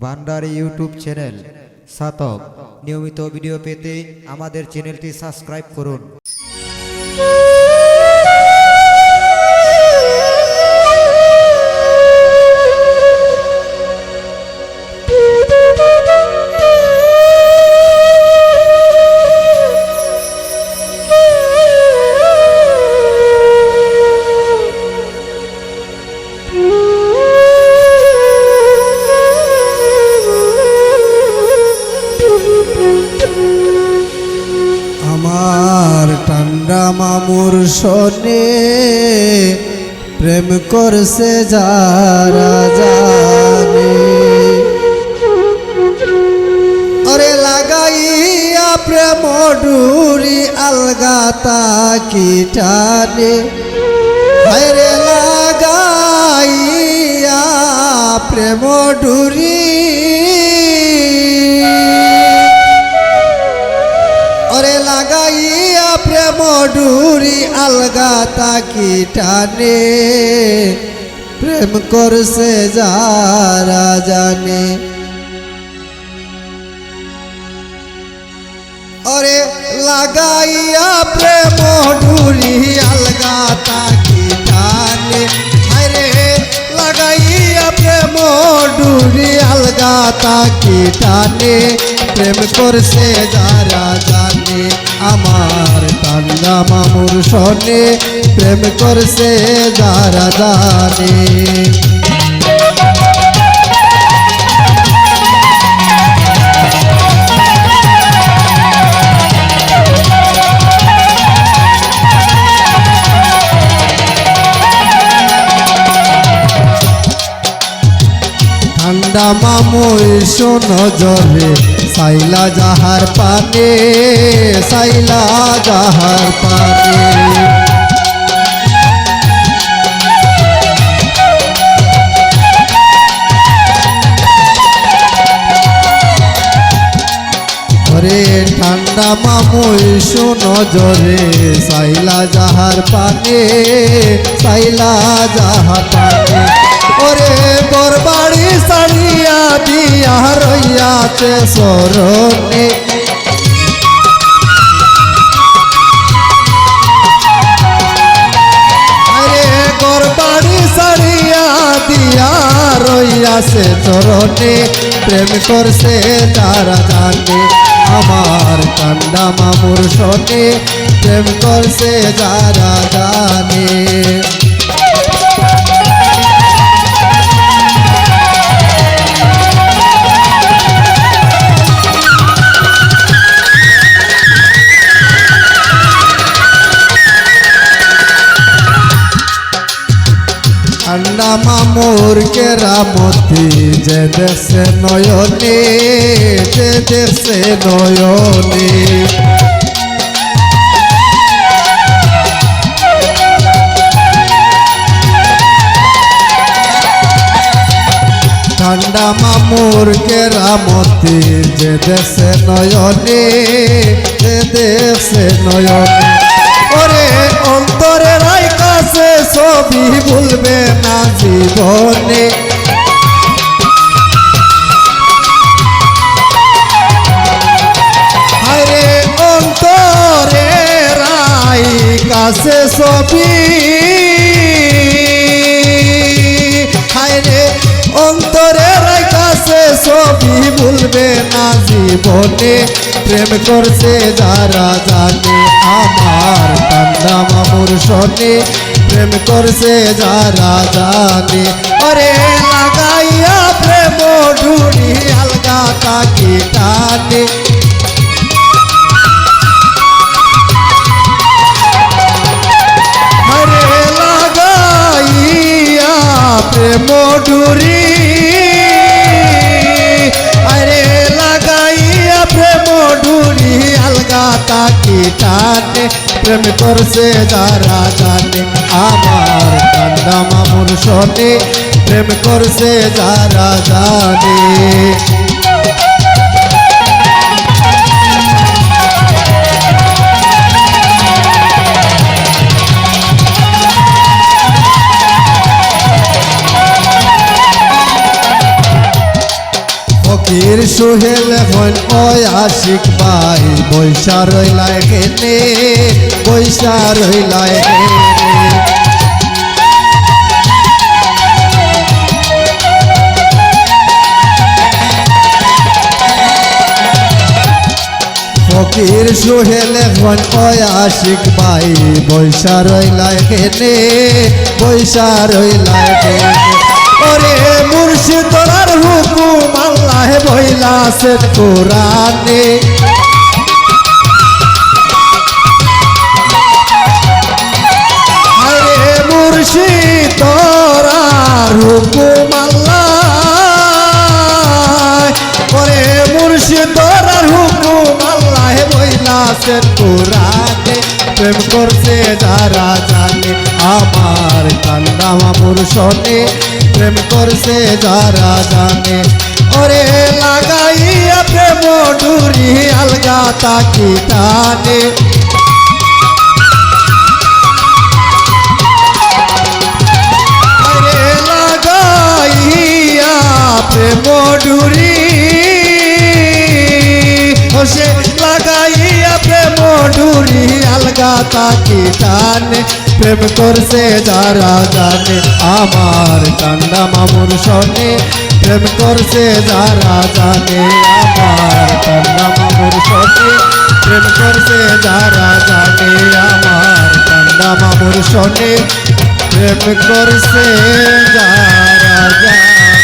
Bhandari YouTube channel সাতক নিয়মিত video পেতে আমাদের চ্যানেলটি সাবস্ক্রাইব করুন। আমার ঠান্ডা মামুর শোনে প্রেম করছে যারা জানে, ওরে লাগাইয়া প্রেম ডুরি আলগা তাকি টানে, হায়রে লাগাইয়া প্রেম ডুরি লাগাইয়া প্রেম ডুরি আলগা তাকি টানে, প্রেম করছে যারা জানে। ওরে লাগাইয়া প্রেম ডুরি আলগা তাকি টানে, আরে লাগাইয়া প্রেম ডুরি আলগা তাকি টানে, প্রেম করছে যারা জানে। আমার ঠান্ডা মামুর শোনে প্রেম করছে যারা জানে। ঠান্ডা মামুই শোনো জলে সাইলা যাহার পানে, সাইলা যাহার পানে, ওরে ঠান্ডা মামুই শোনো জলে সাইলা যাহার পানে, সাইলা যাহার পানে, ওরে বরবাড়ি সারিয়া দিয়া রইয়াছে সরণে, আরে বরবাড়ি সারিয়া দিয়া রইয়াছে চরণে, প্রেম করছে যারা জানে। আমার ঠান্ডা মামুর শোনে প্রেম করছে যারা জানে। ঠান্ডা মামুর কেরামতি যে দেখছে নয়নে, যে দেখছে নয়নে, ঠান্ডা মামুর কেরামতি যে দেখছে নয়নে, যে দেখছে নয়নে, ওরে অন্তরে রাই কাছে ছবি ভুলবে না জীবনে, আরে অন্তরে রাই কাছে ছবি, আরে অন্তরে রাই কাছে ছবি ভুলবে না জীবনে, প্রেম করছে যারা জানে। আমার ঠান্ডা মামুর শোনে প্রেম করছে যারা জানে, ওরে লাগাইয়া প্রেম ডুরি আলগা তাকি টানে, আরে লাগাইয়া প্রেম ডুরি, আরে লাগাইয়া প্রেম ডুরি আলগা তাকি টানে, প্রেম করছে যারা জানে। আমার ঠান্ডা মামুর শোনে প্রেম করছে যারা জানে। ফকির সুহেল হন ওই আশিক ভাই বৈশা রইলায় কেনে বৈশা রইলায় কেনে ফকির সুহেল হন ওই আশিক ভাই বৈশা রইলায় কেনে বৈশা রইলায় কেনে ওরে মুর্শিদ তোরার হুকুম আল্লাহ বইলাছেন কোরআনে আরে মুর্শিদ তোরার হুকুম আল্লাহ ওরে মুর্শিদ তোরার হুকুম আল্লাহ বইলাছেন কোরআনে প্রেম করছে যারা জানে আমার কান্না মামুর শোনে প্রেম করছে যারা জানে ওরে লাগাইয়া প্রেম ডুরি আলগা তাকি টানে ওরে লাগাইয়া প্রেম ডুরি সে লাগাইয়া প্রেম ডুরি আলগা তাকি টানে প্রেম করছে যারা জানে আমার কান্ডা মামুর শোনে প্রেম করছে যারা জানে আমার কান্ডা মামুর শোনে প্রেম করছে যারা জানে আমার কান্ডা মামুর শোনে প্রেম করছে যারা জানে